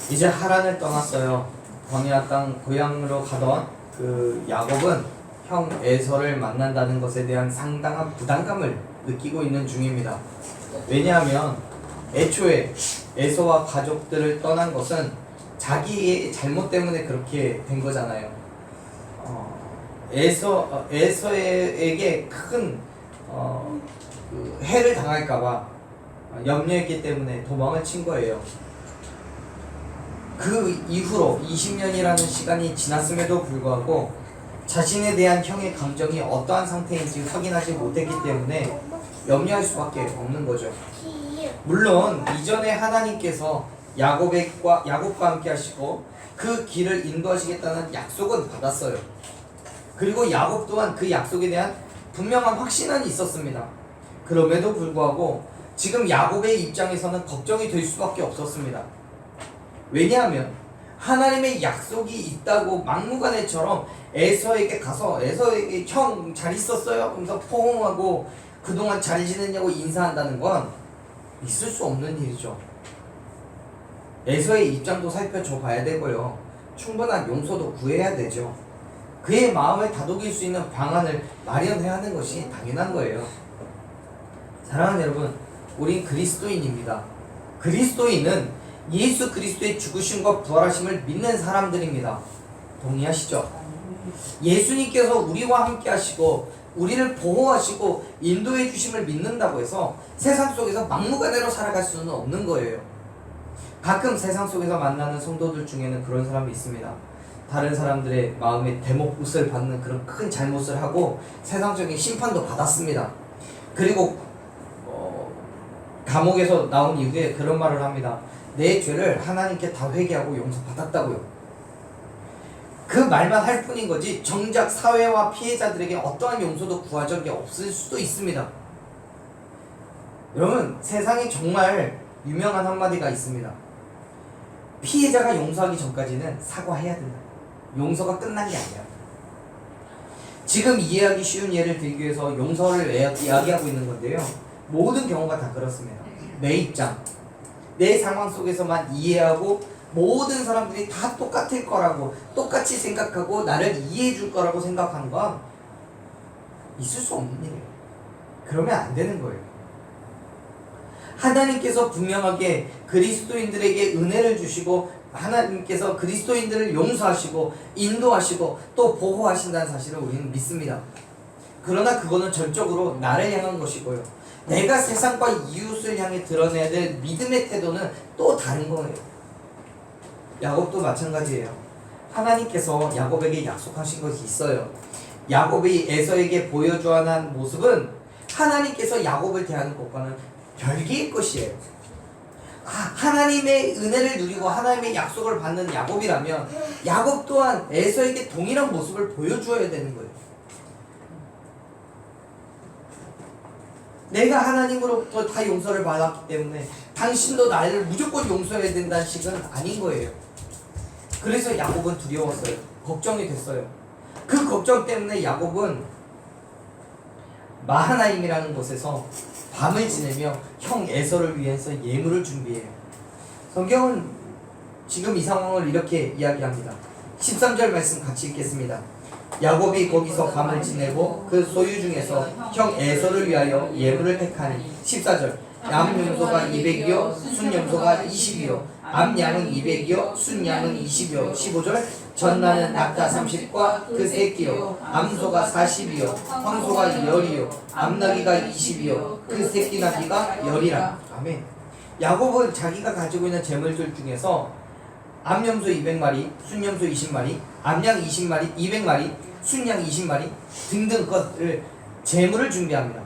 이제 하란을 떠났어요. 광야 땅 고향으로 가던 그 야곱은 형 에서를 만난다는 것에 대한 상당한 부담감을 느끼고 있는 중입니다. 왜냐하면 애초에 에서와 가족들을 떠난 것은 자기의 잘못 때문에 그렇게 된 거잖아요. 에서에게 큰 그 해를 당할까봐 염려했기 때문에 도망을 친 거예요. 그 이후로 20년이라는 시간이 지났음에도 불구하고 자신에 대한 형의 감정이 어떠한 상태인지 확인하지 못했기 때문에 염려할 수밖에 없는 거죠. 물론 이전에 하나님께서 야곱과 함께 하시고 그 길을 인도하시겠다는 약속은 받았어요. 그리고 야곱 또한 그 약속에 대한 분명한 확신은 있었습니다. 그럼에도 불구하고 지금 야곱의 입장에서는 걱정이 될 수밖에 없었습니다. 왜냐하면 하나님의 약속이 있다고 막무가내처럼 에서에게 가서 에서에게 형 잘 있었어요? 하면서 포옹하고 그동안 잘 지냈냐고 인사한다는 건 있을 수 없는 일이죠. 에서의 입장도 살펴줘 봐야 되고요. 충분한 용서도 구해야 되죠. 그의 마음을 다독일 수 있는 방안을 마련해야 하는 것이 당연한 거예요. 사랑하는 여러분, 우린 그리스도인입니다. 그리스도인은 예수 그리스도의 죽으심과 부활하심을 믿는 사람들입니다. 동의하시죠? 예수님께서 우리와 함께 하시고 우리를 보호하시고 인도해 주심을 믿는다고 해서 세상 속에서 막무가내로 살아갈 수는 없는 거예요. 가끔 세상 속에서 만나는 성도들 중에는 그런 사람이 있습니다. 다른 사람들의 마음에 대목옷을 받는 그런 큰 잘못을 하고 세상적인 심판도 받았습니다. 그리고 감옥에서 나온 이후에 그런 말을 합니다. 내 죄를 하나님께 다 회개하고 용서받았다고요. 그 말만 할 뿐인 거지 정작 사회와 피해자들에게 어떠한 용서도 구한 적이 없을 수도 있습니다. 여러분, 세상에 정말 유명한 한마디가 있습니다. 피해자가 용서하기 전까지는 사과해야 된다. 용서가 끝난 게 아니야. 지금 이해하기 쉬운 예를 들기 위해서 용서를 이야기하고 있는 건데요. 모든 경우가 다 그렇습니다. 내 입장, 내 상황 속에서만 이해하고 모든 사람들이 다 똑같을 거라고 똑같이 생각하고 나를 이해해 줄 거라고 생각하는 건 있을 수 없는 일이에요. 그러면 안 되는 거예요. 하나님께서 분명하게 그리스도인들에게 은혜를 주시고 하나님께서 그리스도인들을 용서하시고 인도하시고 또 보호하신다는 사실을 우리는 믿습니다. 그러나 그거는 전적으로 나를 향한 것이고요. 내가 세상과 이웃을 향해 드러내야 될 믿음의 태도는 또 다른 거예요. 야곱도 마찬가지예요. 하나님께서 야곱에게 약속하신 것이 있어요. 야곱이 에서에게 보여줘야 하는 모습은 하나님께서 야곱을 대하는 것과는 별개의 것이에요. 하나님의 은혜를 누리고 하나님의 약속을 받는 야곱이라면 야곱 또한 에서에게 동일한 모습을 보여줘야 되는 거예요. 내가 하나님으로부터 다 용서를 받았기 때문에 당신도 나를 무조건 용서해야 된다는 식은 아닌 거예요. 그래서 야곱은 두려웠어요. 걱정이 됐어요. 그 걱정 때문에 야곱은 마하나임이라는 곳에서 밤을 지내며 형 에서를 위해서 예물을 준비해요. 성경은 지금 이 상황을 이렇게 이야기합니다. 13절 말씀 같이 읽겠습니다. 야곱이 거기서 밤을 지내고 그 소유 중에서 형 에서를 위하여 예물을 택하니 14절 암염소가 200이요 순염소가 20이요 암양은 200이요 순양은 20이요 15절 전나는 낙타 30과 그 새끼요 암소가 40이요 황소가 10이요 암나귀가 20이요 그 새끼 나귀가 10이라. 아멘. 야곱은 자기가 가지고 있는 재물들 중에서 암염소 200마리, 순염소 20마리, 암양 20마리, 200마리, 순양 20마리 등등 것을 재물을 준비합니다.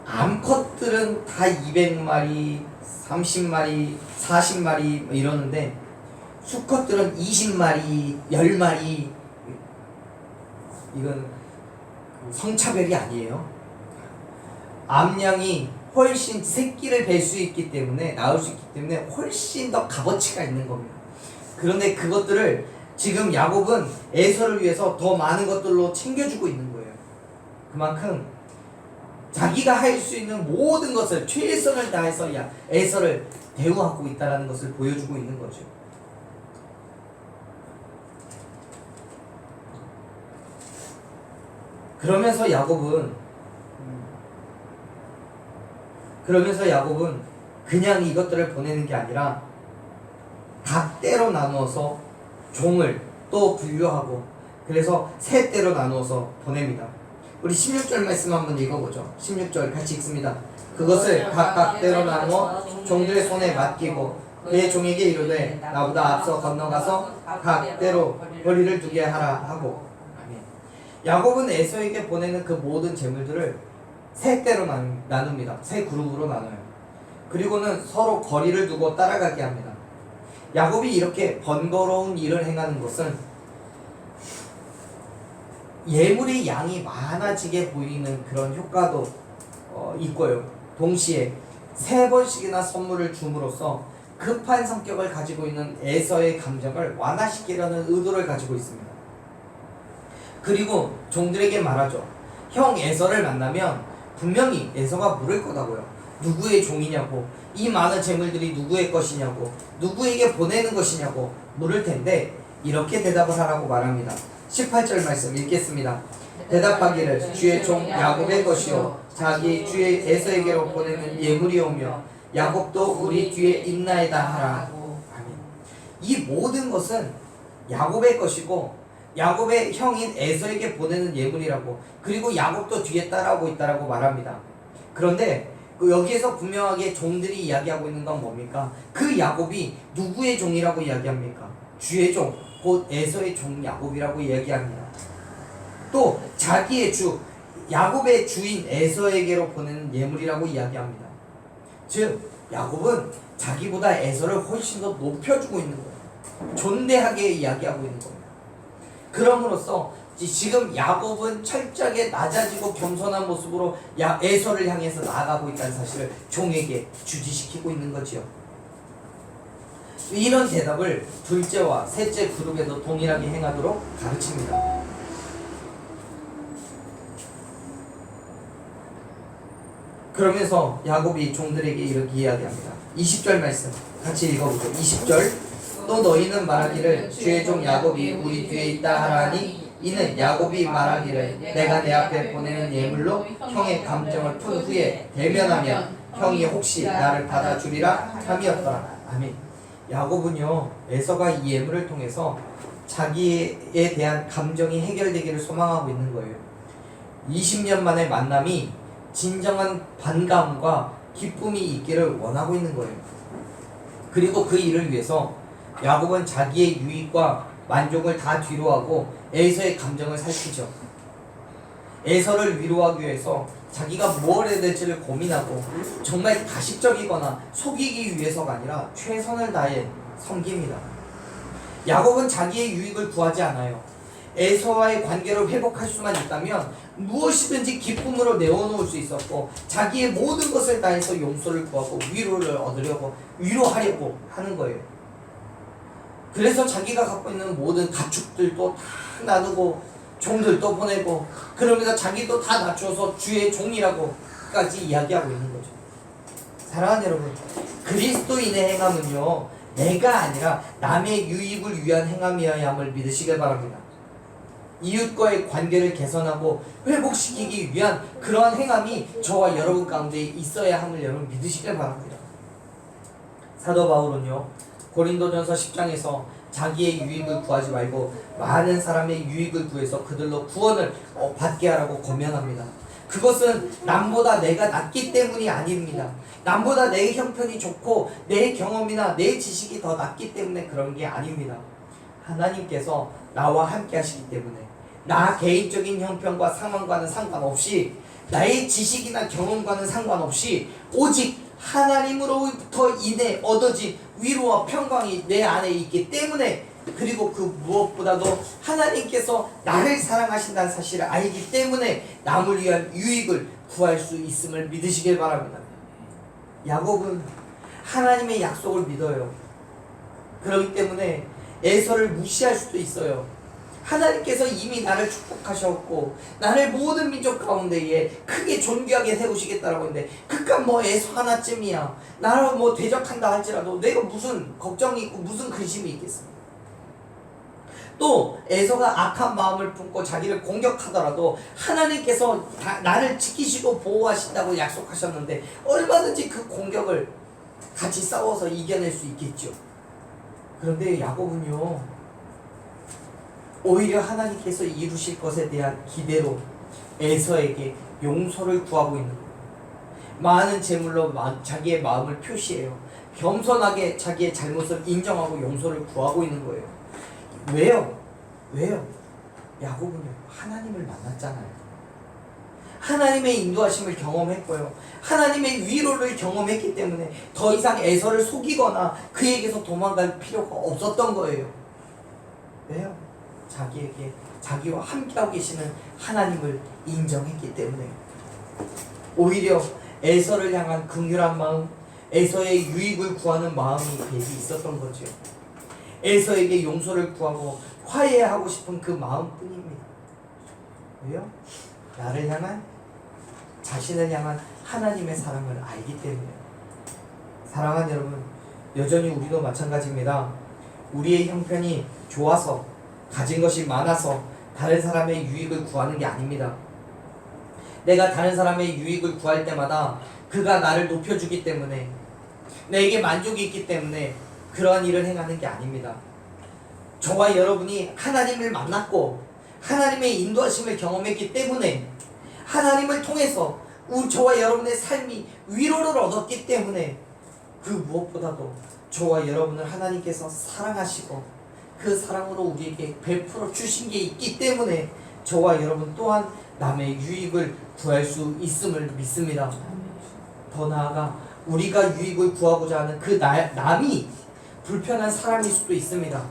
암컷들은 다 200마리, 30마리, 40마리 이러는데 수컷들은 20마리, 10마리. 이건 성차별이 아니에요. 암양이 훨씬 새끼를 뵐 수 있기 때문에 낳을 수 있기 때문에 훨씬 더 값어치가 있는 겁니다. 그런데 그것들을 지금 야곱은 에서를 위해서 더 많은 것들로 챙겨주고 있는 거예요. 그만큼 자기가 할 수 있는 모든 것을 최선을 다해서 에서를 대우하고 있다는 것을 보여주고 있는 거죠. 그러면서 야곱은 그냥 이것들을 보내는 게 아니라 각 때로 나누어서 종을 또 분류하고 그래서 세 때로 나누어서 보냅니다. 우리 16절 말씀 한번 읽어보죠. 16절 같이 읽습니다. 그것을 각각 때로 나누어 종들의 손에 맡기고 그의 종에게 이르되 나보다 앞서 건너가서 각 때로 거리를 두게 하라 하고. 아멘. 야곱은 에서에게 보내는 그 모든 재물들을 세 때로 나눕니다. 세 그룹으로 나눠요. 그리고는 서로 거리를 두고 따라가게 합니다. 야곱이 이렇게 번거로운 일을 행하는 것은 예물의 양이 많아지게 보이는 그런 효과도 있고요. 동시에 3번씩이나 선물을 줌으로써 급한 성격을 가지고 있는 에서의 감정을 완화시키려는 의도를 가지고 있습니다. 그리고 종들에게 말하죠. 형 에서를 만나면 분명히 에서가 물을 거다고요. 누구의 종이냐고, 이 많은 재물들이 누구의 것이냐고, 누구에게 보내는 것이냐고 물을 텐데 이렇게 대답을 하라고 말합니다. 18절 말씀 읽겠습니다. 대답하기를 주의 종 야곱의 것이요 자기 주의 에서에게로 보내는 예물이오며 야곱도 우리 뒤에 있나이다 하라. 아멘. 이 모든 것은 야곱의 것이고 야곱의 형인 에서에게 보내는 예물이라고, 그리고 야곱도 뒤에 따라오고 있다라고 말합니다. 그런데 여기에서 분명하게 종들이 이야기하고 있는 건 뭡니까? 그 야곱이 누구의 종이라고 이야기합니까? 주의 종, 곧 에서의 종 야곱이라고 이야기합니다. 또 자기의 주, 야곱의 주인 에서에게로 보내는 예물이라고 이야기합니다. 즉 야곱은 자기보다 에서를 훨씬 더 높여주고 있는 거예요. 존대하게 이야기하고 있는 겁니다. 그럼으로써 지금 야곱은 철저하게 낮아지고 겸손한 모습으로 에서를 향해서 나아가고 있다는 사실을 종에게 주지시키고 있는 거지요. 이런 대답을 둘째와 셋째 그룹에도 동일하게 행하도록 가르칩니다. 그러면서 야곱이 종들에게 이렇게 이야기합니다. 20절 말씀 같이 읽어보죠. 20절 또 너희는 말하기를 주의 종 야곱이 우리 뒤에 있다 하라니 이는 야곱이 말하기를 내가 내 앞에 보내는 예물로 형의 감정을 푼 후에 대면하면 형이 혹시 나를 받아주리라 함이었더라. 아멘. 야곱은요 에서가 이 예물을 통해서 자기에 대한 감정이 해결되기를 소망하고 있는 거예요. 20년 만의 만남이 진정한 반가움과 기쁨이 있기를 원하고 있는 거예요. 그리고 그 일을 위해서 야곱은 자기의 유익과 만족을 다 뒤로하고 에서의 감정을 살피죠. 에서를 위로하기 위해서 자기가 뭘 해야 될지를 고민하고 정말 가식적이거나 속이기 위해서가 아니라 최선을 다해 섬깁니다. 야곱은 자기의 유익을 구하지 않아요. 에서와의 관계를 회복할 수만 있다면 무엇이든지 기쁨으로 내어놓을 수 있었고 자기의 모든 것을 다해서 용서를 구하고 위로를 얻으려고 위로하려고 하는 거예요. 그래서 자기가 갖고 있는 모든 가축들도 다 나누고 종들도 보내고 그러면서 자기도 다 낮춰서 주의 종이라고까지 이야기하고 있는 거죠. 사랑하는 여러분, 그리스도인의 행함은요 내가 아니라 남의 유익을 위한 행함이어야 함을 믿으시길 바랍니다. 이웃과의 관계를 개선하고 회복시키기 위한 그러한 행함이 저와 여러분 가운데 있어야 함을 여러분 믿으시길 바랍니다. 사도 바울은요 고린도전서 10장에서 자기의 유익을 구하지 말고 많은 사람의 유익을 구해서 그들로 구원을 받게 하라고 권면합니다. 그것은 남보다 내가 낫기 때문이 아닙니다. 남보다 내 형편이 좋고 내 경험이나 내 지식이 더 낫기 때문에 그런 게 아닙니다. 하나님께서 나와 함께 하시기 때문에 나 개인적인 형편과 상황과는 상관없이 나의 지식이나 경험과는 상관없이 오직 하나님으로부터 인해 얻어진 위로와 평강이 내 안에 있기 때문에, 그리고 그 무엇보다도 하나님께서 나를 사랑하신다는 사실을 알기 때문에 남을 위한 유익을 구할 수 있음을 믿으시길 바랍니다. 야곱은 하나님의 약속을 믿어요. 그렇기 때문에 에서를 무시할 수도 있어요. 하나님께서 이미 나를 축복하셨고 나를 모든 민족 가운데에 크게 존귀하게 세우시겠다라고 했는데 그깟 뭐 에서 하나쯤이야 나를 뭐 대적한다 할지라도 내가 무슨 걱정이 있고 무슨 근심이 있겠습니까? 또 에서가 악한 마음을 품고 자기를 공격하더라도 하나님께서 나를 지키시고 보호하신다고 약속하셨는데 얼마든지 그 공격을 같이 싸워서 이겨낼 수 있겠죠. 그런데 야곱은요 오히려 하나님께서 이루실 것에 대한 기대로 에서에게 용서를 구하고 있는 거예요. 많은 재물로 자기의 마음을 표시해요. 겸손하게 자기의 잘못을 인정하고 용서를 구하고 있는 거예요. 왜요? 야곱은요 하나님을 만났잖아요. 하나님의 인도하심을 경험했고요. 하나님의 위로를 경험했기 때문에 더 이상 에서를 속이거나 그에게서 도망갈 필요가 없었던 거예요. 왜요? 자기와 함께하고 계시는 하나님을 인정했기 때문에 오히려 에서를 향한 긍휼한 마음, 에서의 유익을 구하는 마음이 배이 있었던 거죠. 에서에게 용서를 구하고 화해하고 싶은 그 마음뿐입니다. 왜요? 나를 향한 자신을 향한 하나님의 사랑을 알기 때문에. 사랑하는 여러분, 여전히 우리도 마찬가지입니다. 우리의 형편이 좋아서 가진 것이 많아서 다른 사람의 유익을 구하는 게 아닙니다. 내가 다른 사람의 유익을 구할 때마다 그가 나를 높여주기 때문에 내게 만족이 있기 때문에 그러한 일을 행하는 게 아닙니다. 저와 여러분이 하나님을 만났고 하나님의 인도하심을 경험했기 때문에 하나님을 통해서 저와 여러분의 삶이 위로를 얻었기 때문에 그 무엇보다도 저와 여러분을 하나님께서 사랑하시고 그 사랑으로 우리에게 베풀어 주신 게 있기 때문에 저와 여러분 또한 남의 유익을 구할 수 있음을 믿습니다. 더 나아가 우리가 유익을 구하고자 하는 그 남이 불편한 사람일 수도 있습니다.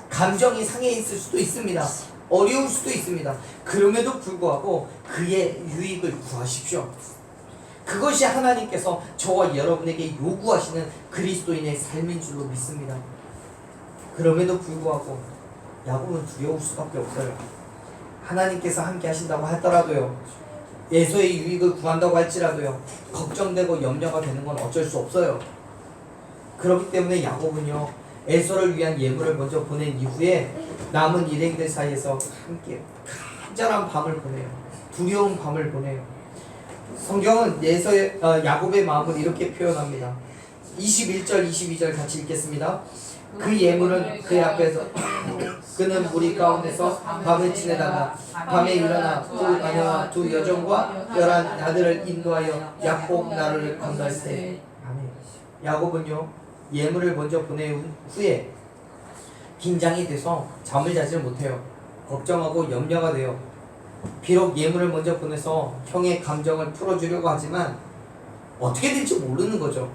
감정이 상해 있을 수도 있습니다. 어려울 수도 있습니다. 그럼에도 불구하고 그의 유익을 구하십시오. 그것이 하나님께서 저와 여러분에게 요구하시는 그리스도인의 삶인 줄로 믿습니다. 그럼에도 불구하고 야곱은 두려울 수밖에 없어요. 하나님께서 함께 하신다고 하더라도요, 에서의 유익을 구한다고 할지라도요, 걱정되고 염려가 되는 건 어쩔 수 없어요. 그렇기 때문에 야곱은요, 에서를 위한 예물을 먼저 보낸 이후에 남은 일행들 사이에서 함께 간절한 밤을 보내요. 두려운 밤을 보내요. 성경은 야곱의 마음을 이렇게 표현합니다. 21절, 22절 같이 읽겠습니다. 그 예물은 그의 앞에서 그는 무리 가운데서 밤을 지내다가 밤에 일어나 두 아내와 두 여종과 11 아들을 인도하여 야곱 나루를 건널 때 아멘. 야곱은요 예물을 먼저 보낸 후에 긴장이 돼서 잠을 자질 못해요. 걱정하고 염려가 돼요. 비록 예물을 먼저 보내서 형의 감정을 풀어주려고 하지만 어떻게 될지 모르는 거죠.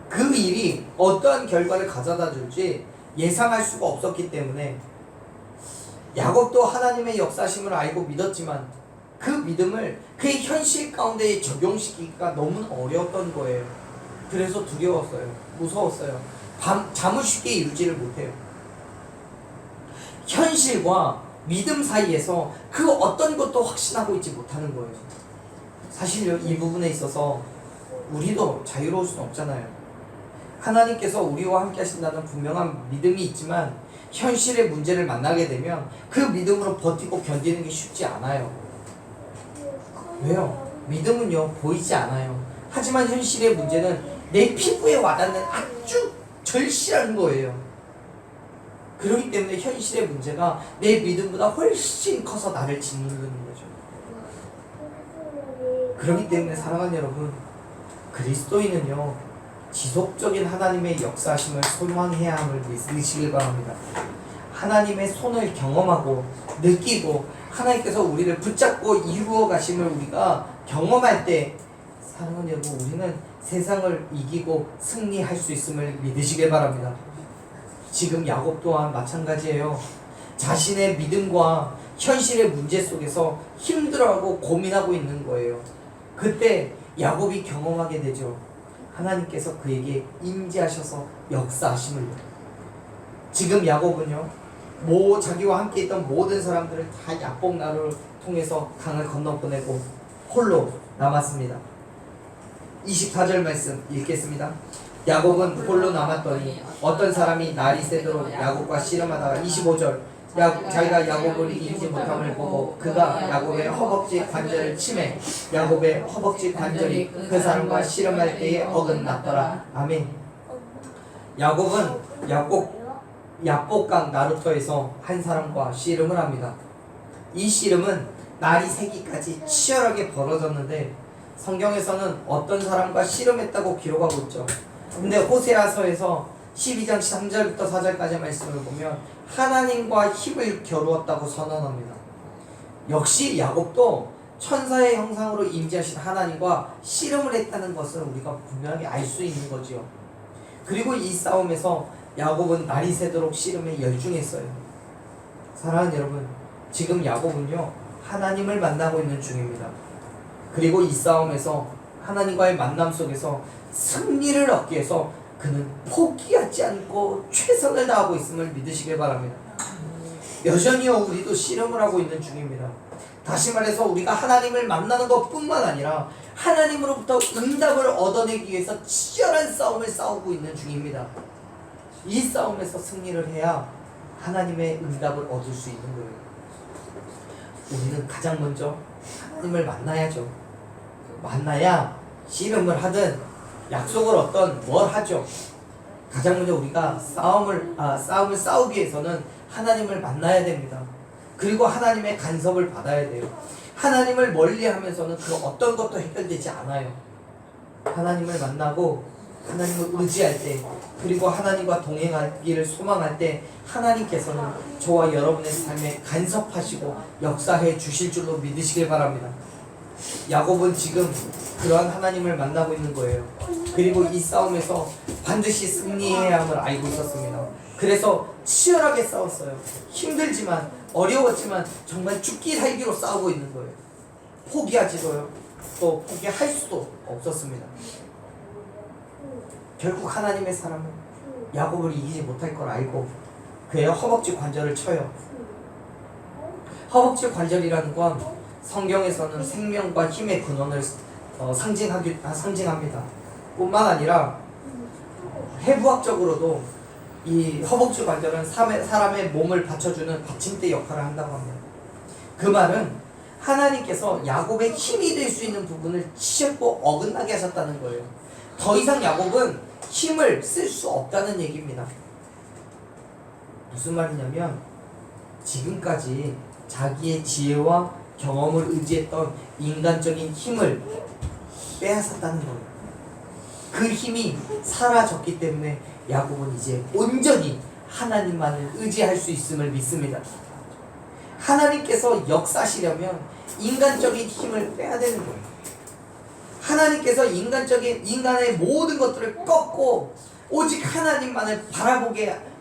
그 일이 어떠한 결과를 가져다 줄지 예상할 수가 없었기 때문에 야곱도 하나님의 역사심을 알고 믿었지만 그 믿음을 그의 현실 가운데 적용시키기가 너무 어려웠던 거예요. 그래서 두려웠어요. 무서웠어요. 잠을 쉽게 이루지를 못해요. 현실과 믿음 사이에서 그 어떤 것도 확신하고 있지 못하는 거예요. 사실 이 부분에 있어서 우리도 자유로울 수는 없잖아요. 하나님께서 우리와 함께 하신다는 분명한 믿음이 있지만 현실의 문제를 만나게 되면 그 믿음으로 버티고 견디는 게 쉽지 않아요. 왜요? 믿음은요 보이지 않아요. 하지만 현실의 문제는 내 피부에 와닿는 아주 절실한 거예요. 그렇기 때문에 현실의 문제가 내 믿음보다 훨씬 커서 나를 짓누르는 거죠. 그렇기 때문에 사랑하는 여러분, 그리스도인은요 지속적인 하나님의 역사심을 소망해야 함을 믿으시길 바랍니다. 하나님의 손을 경험하고 느끼고 하나님께서 우리를 붙잡고 이루어 가심을 우리가 경험할 때 사랑하는 여러분, 우리는 세상을 이기고 승리할 수 있음을 믿으시길 바랍니다. 지금 야곱 또한 마찬가지예요. 자신의 믿음과 현실의 문제 속에서 힘들어하고 고민하고 있는 거예요. 그때 야곱이 경험하게 되죠. 하나님께서 그에게 임재하셔서 역사하심을. 지금 야곱은요, 자기와 함께 있던 모든 사람들을 다 야복 나루를 통해서 강을 건너보내고 홀로 남았습니다. 24절 말씀 읽겠습니다. 야곱은 홀로 남았더니 어떤 사람이 날이 새도록 야곱과 씨름하다가 25절 자기가 야곱을 이기지 못함을 보고 그가 야곱의 허벅지 관절을 치매 야곱의 허벅지 관절이 그 사람과 씨름할 때에 어긋났더라. 아멘. 야곱은 야복강 나루터에서 한 사람과 씨름을 합니다. 이 씨름은 날이 새기까지 치열하게 벌어졌는데 성경에서는 어떤 사람과 씨름했다고 기록하고 있죠. 근데 호세아서에서 12장 3절부터 4절까지 말씀을 보면 하나님과 힘을 겨루었다고 선언합니다. 역시 야곱도 천사의 형상으로 임재하신 하나님과 씨름을 했다는 것을 우리가 분명히 알 수 있는 거지요. 그리고 이 싸움에서 야곱은 날이 새도록 씨름에 열중했어요. 사랑하는 여러분, 지금 야곱은요 하나님을 만나고 있는 중입니다. 그리고 이 싸움에서 하나님과의 만남 속에서 승리를 얻기 위해서 그는 포기하지 않고 최선을 다하고 있음을 믿으시길 바랍니다. 여전히요 우리도 씨름을 하고 있는 중입니다. 다시 말해서 우리가 하나님을 만나는 것뿐만 아니라 하나님으로부터 응답을 얻어내기 위해서 치열한 싸움을 싸우고 있는 중입니다. 이 싸움에서 승리를 해야 하나님의 응답을 얻을 수 있는 거예요. 우리는 가장 먼저 하나님을 만나야죠. 만나야 씨름을 하든 약속을 얻든 뭘 하죠. 가장 먼저 우리가 싸움을 싸우기 위해서는 하나님을 만나야 됩니다. 그리고 하나님의 간섭을 받아야 돼요. 하나님을 멀리하면서는 그 어떤 것도 해결되지 않아요. 하나님을 만나고 하나님을 의지할 때 그리고 하나님과 동행하기를 소망할 때 하나님께서는 저와 여러분의 삶에 간섭하시고 역사해 주실 줄로 믿으시길 바랍니다. 야곱은 지금 그러한 하나님을 만나고 있는 거예요. 그리고 이 싸움에서 반드시 승리해야 함을 알고 있었습니다. 그래서 치열하게 싸웠어요. 힘들지만 어려웠지만 정말 죽기 살기로 싸우고 있는 거예요. 포기하지도요. 또 포기할 수도 없었습니다. 결국 하나님의 사람은 야곱을 이기지 못할 걸 알고 그의 허벅지 관절을 쳐요. 허벅지 관절이라는 건 성경에서는 생명과 힘의 근원을 상징합니다. 뿐만 아니라 해부학적으로도 이 허벅지 관절은 사람의 몸을 받쳐주는 받침대 역할을 한다고 합니다. 그 말은 하나님께서 야곱의 힘이 될 수 있는 부분을 치셨고 어긋나게 하셨다는 거예요. 더 이상 야곱은 힘을 쓸 수 없다는 얘기입니다. 무슨 말이냐면 지금까지 자기의 지혜와 경험을 의지했던 인간적인 힘을 빼앗았다는 거예요. 그 힘이 사라졌기 때문에 야곱은 이제 온전히 하나님만을 의지할 수 있음을 믿습니다. 하나님께서 역사하시려면 인간적인 힘을 빼야 되는 거예요. 하나님께서 인간의 모든 것들을 꺾고 오직 하나님만을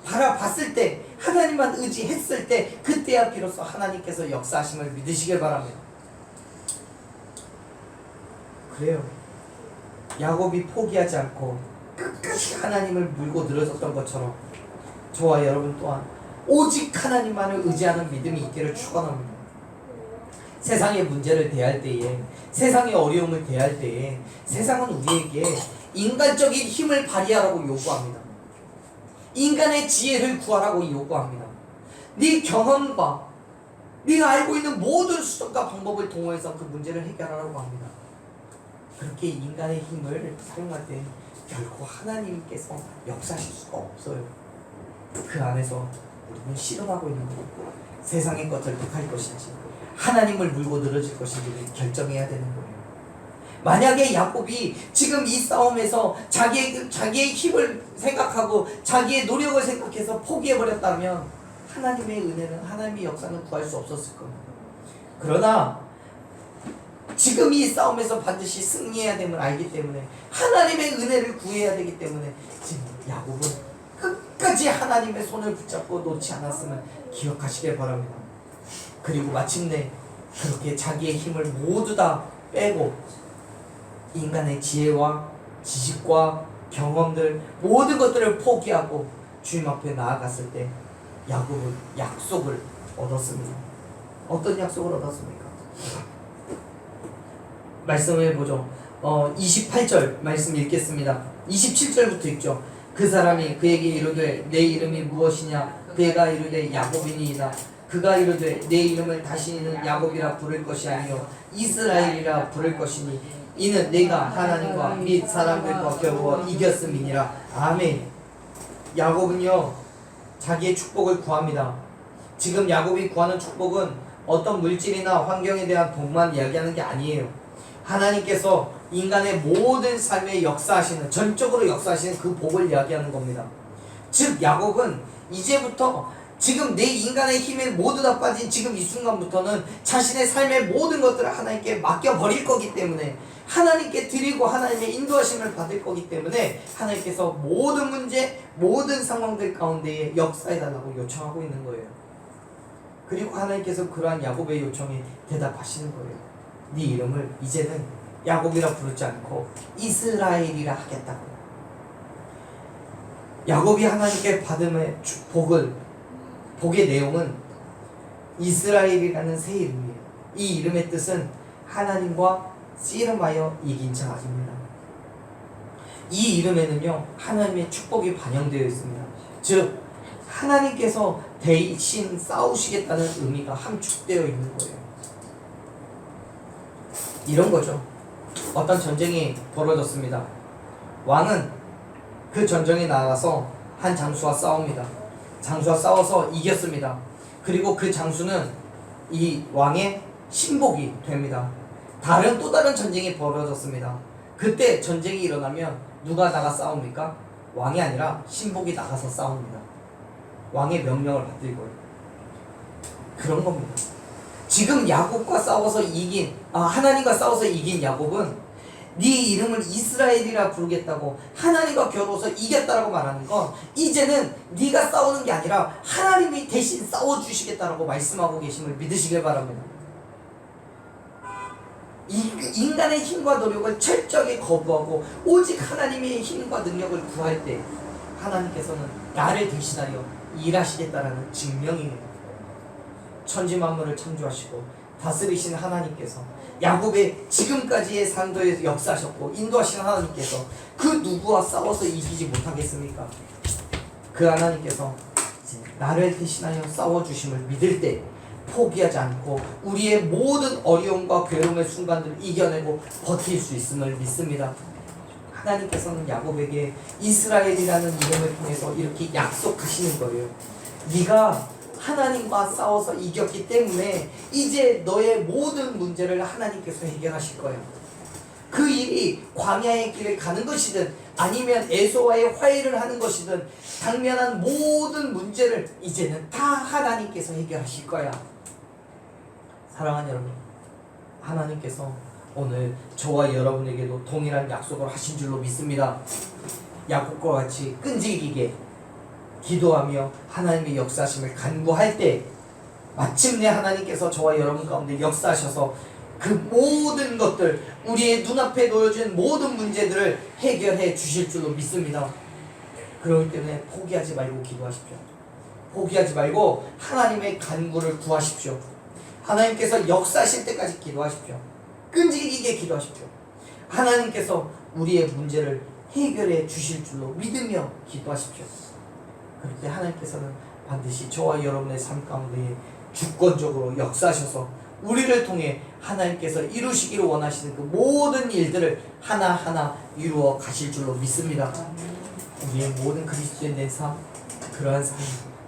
바라봤을 때, 하나님만 의지했을 때 그때야 비로소 하나님께서 역사하심을 믿으시길 바랍니다. 그래요. 야곱이 포기하지 않고 끝까지 하나님을 물고 늘어졌던 것처럼 저와 여러분 또한 오직 하나님만을 의지하는 믿음이 있기를 축원합니다. 세상의 문제를 대할 때에, 세상의 어려움을 대할 때에 세상은 우리에게 인간적인 힘을 발휘하라고 요구합니다. 인간의 지혜를 구하라고 요구합니다. 네 경험과 네가 알고 있는 모든 수단과 방법을 동원해서 그 문제를 해결하라고 합니다. 그렇게 인간의 힘을 사용할 때 결코 하나님께서 역사하실 수가 없어요. 그 안에서 우리는 실험하고 있는 거예요. 세상의 것을 택할 것인지 하나님을 물고 늘어질 것인지를 결정해야 되는 거예요. 만약에 야곱이 지금 이 싸움에서 자기의 힘을 생각하고 자기의 노력을 생각해서 포기해버렸다면 하나님의 은혜는, 하나님의 역사는 구할 수 없었을 겁니다. 그러나 지금 이 싸움에서 반드시 승리해야 됨을 알기 때문에 하나님의 은혜를 구해야 되기 때문에 지금 야곱은 끝까지 하나님의 손을 붙잡고 놓지 않았음을 기억하시길 바랍니다. 그리고 마침내 그렇게 자기의 힘을 모두 다 빼고 인간의 지혜와 지식과 경험들 모든 것들을 포기하고 주님 앞에 나아갔을 때 야곱은 약속을 얻었습니다. 어떤 약속을 얻었습니까? 말씀을 보죠. 28절 말씀 읽겠습니다. 27절부터 읽죠. 그 사람이 그에게 이르되 내 이름이 무엇이냐? 그가 이르되 야곱이니이다. 그가 이르되 내 이름을 다시는 야곱이라 부를 것이 아니요 이스라엘이라 부를 것이니 이는 내가 하나님과 및 사람들과 겨루어 이겼음이니라. 아멘. 야곱은요 자기의 축복을 구합니다. 지금 야곱이 구하는 축복은 어떤 물질이나 환경에 대한 복만 이야기하는 게 아니에요. 하나님께서 인간의 모든 삶에 역사하시는, 전적으로 역사하시는 그 복을 이야기하는 겁니다. 즉 야곱은 이제부터 지금 내 인간의 힘에 모두 다 빠진 지금 이 순간부터는 자신의 삶의 모든 것들을 하나님께 맡겨버릴 거기 때문에, 하나님께 드리고 하나님의 인도하심을 받을 거기 때문에 하나님께서 모든 문제, 모든 상황들 가운데에 역사해달라고 요청하고 있는 거예요. 그리고 하나님께서 그러한 야곱의 요청에 대답하시는 거예요. 네 이름을 이제는 야곱이라 부르지 않고 이스라엘이라 하겠다고. 야곱이 하나님께 받음의 복의 내용은 이스라엘이라는 새 이름이에요. 이 이름의 뜻은 하나님과 씨름하여 이긴 자입니다. 이 이름에는요 하나님의 축복이 반영되어 있습니다. 즉 하나님께서 대신 싸우시겠다는 의미가 함축되어 있는 거예요. 이런 거죠. 어떤 전쟁이 벌어졌습니다. 왕은 그 전쟁에 나가서 한 장수와 싸웁니다. 장수와 싸워서 이겼습니다. 그리고 그 장수는 이 왕의 신복이 됩니다. 또 다른 전쟁이 벌어졌습니다. 그때 전쟁이 일어나면 누가 나가 싸웁니까? 왕이 아니라 신복이 나가서 싸웁니다. 왕의 명령을 받들 거예요. 그런 겁니다. 지금 야곱과 싸워서 이긴, 하나님과 싸워서 이긴 야곱은 네 이름을 이스라엘이라 부르겠다고 하나님과 겨루어서 이겼다라고 말하는 건 이제는 네가 싸우는 게 아니라 하나님이 대신 싸워주시겠다라고 말씀하고 계심을 믿으시길 바랍니다. 인간의 힘과 노력을 철저하게 거부하고 오직 하나님의 힘과 능력을 구할 때 하나님께서는 나를 대신하여 일하시겠다라는 증명이에요. 천지 만물을 창조하시고 다스리신 하나님께서 야곱의 지금까지의 산도에서 역사하셨고 인도하신 하나님께서 그 누구와 싸워서 이기지 못하겠습니까? 그 하나님께서 나를 대신하여 싸워주심을 믿을 때 포기하지 않고 우리의 모든 어려움과 괴로움의 순간들을 이겨내고 버틸 수 있음을 믿습니다. 하나님께서는 야곱에게 이스라엘이라는 이름을 통해서 이렇게 약속하시는 거예요. 네가 하나님과 싸워서 이겼기 때문에 이제 너의 모든 문제를 하나님께서 해결하실 거예요. 그 일이 광야의 길을 가는 것이든 아니면 에서와의 화해를 하는 것이든 당면한 모든 문제를 이제는 다 하나님께서 해결하실 거야. 사랑하는 여러분, 하나님께서 오늘 저와 여러분에게도 동일한 약속을 하신 줄로 믿습니다. 야곱과 같이 끈질기게 기도하며 하나님의 역사하심을 간구할 때 마침내 하나님께서 저와 여러분 가운데 역사하셔서 그 모든 것들, 우리의 눈앞에 놓여진 모든 문제들을 해결해 주실 줄로 믿습니다. 그렇기 때문에 포기하지 말고 기도하십시오. 포기하지 말고 하나님의 간구를 구하십시오. 하나님께서 역사하실 때까지 기도하십시오. 끈질기게 기도하십시오. 하나님께서 우리의 문제를 해결해 주실 줄로 믿으며 기도하십시오. 그럴 때 하나님께서는 반드시 저와 여러분의 삶 가운데 주권적으로 역사하셔서 우리를 통해 하나님께서 이루시기를 원하시는 그 모든 일들을 하나하나 이루어 가실 줄로 믿습니다. 우리의 모든 그리스도인의 삶, 그러한 삶,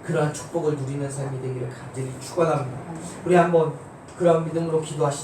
그러한 축복을 누리는 삶이 되기를 간절히 축원합니다. 우리 한번 그러한 믿음으로 기도하시죠.